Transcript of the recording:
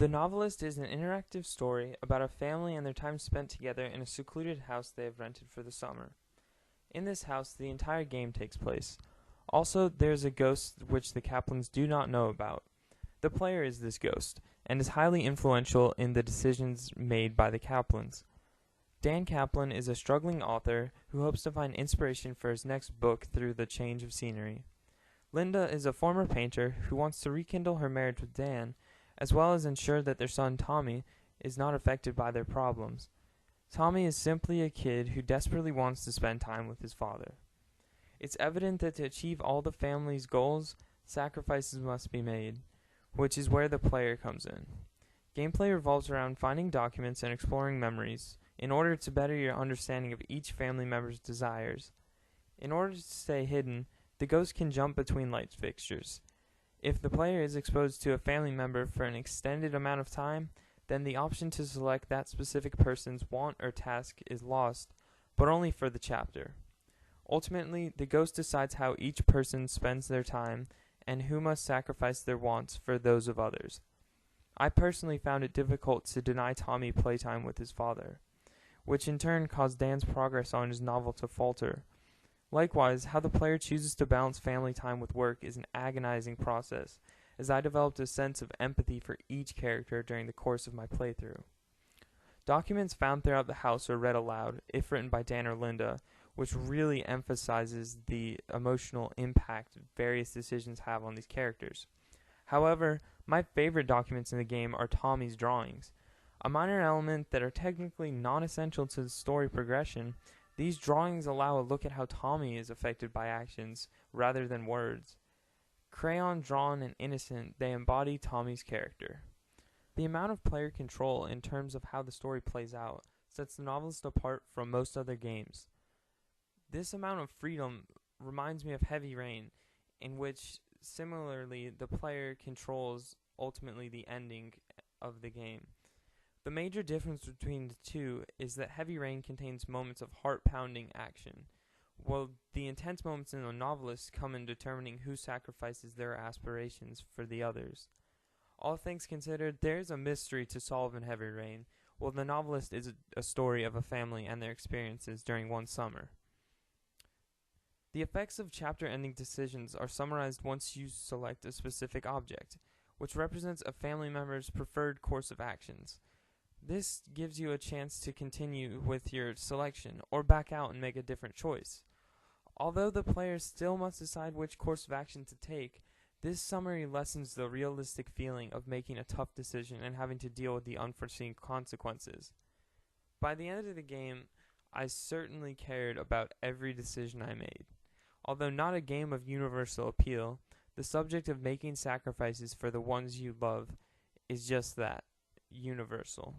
The Novelist is an interactive story about a family and their time spent together in a secluded house they have rented for the summer. In this house, the entire game takes place. Also, there is a ghost which the Kaplans do not know about. The player is this ghost, and is highly influential in the decisions made by the Kaplans. Dan Kaplan is a struggling author who hopes to find inspiration for his next book through the change of scenery. Linda is a former painter who wants to rekindle her marriage with Dan, as well as ensure that their son Tommy is not affected by their problems. Tommy is simply a kid who desperately wants to spend time with his father. It's evident that to achieve all the family's goals, sacrifices must be made, which is where the player comes in. Gameplay revolves around finding documents and exploring memories in order to better your understanding of each family member's desires. In order to stay hidden, the ghost can jump between light fixtures. If the player is exposed to a family member for an extended amount of time, then the option to select that specific person's want or task is lost, but only for the chapter. Ultimately, the ghost decides how each person spends their time and who must sacrifice their wants for those of others. I personally found it difficult to deny Tommy playtime with his father, which in turn caused Dan's progress on his novel to falter. Likewise, how the player chooses to balance family time with work is an agonizing process, as I developed a sense of empathy for each character during the course of my playthrough. Documents found throughout the house are read aloud, if written by Dan or Linda, which really emphasizes the emotional impact various decisions have on these characters. However, my favorite documents in the game are Tommy's drawings. A minor element that are technically non-essential to the story progression, these drawings allow a look at how Tommy is affected by actions rather than words. Crayon-drawn and innocent, they embody Tommy's character. The amount of player control in terms of how the story plays out sets the Novelist apart from most other games. This amount of freedom reminds me of Heavy Rain, in which similarly the player controls ultimately the ending of the game. The major difference between the two is that Heavy Rain contains moments of heart-pounding action, while the intense moments in The Novelist come in determining who sacrifices their aspirations for the others. All things considered, there is a mystery to solve in Heavy Rain, while The Novelist is a story of a family and their experiences during one summer. The effects of chapter-ending decisions are summarized once you select a specific object, which represents a family member's preferred course of actions. This gives you a chance to continue with your selection, or back out and make a different choice. Although the player still must decide which course of action to take, this summary lessens the realistic feeling of making a tough decision and having to deal with the unforeseen consequences. By the end of the game, I certainly cared about every decision I made. Although not a game of universal appeal, the subject of making sacrifices for the ones you love is just that, universal.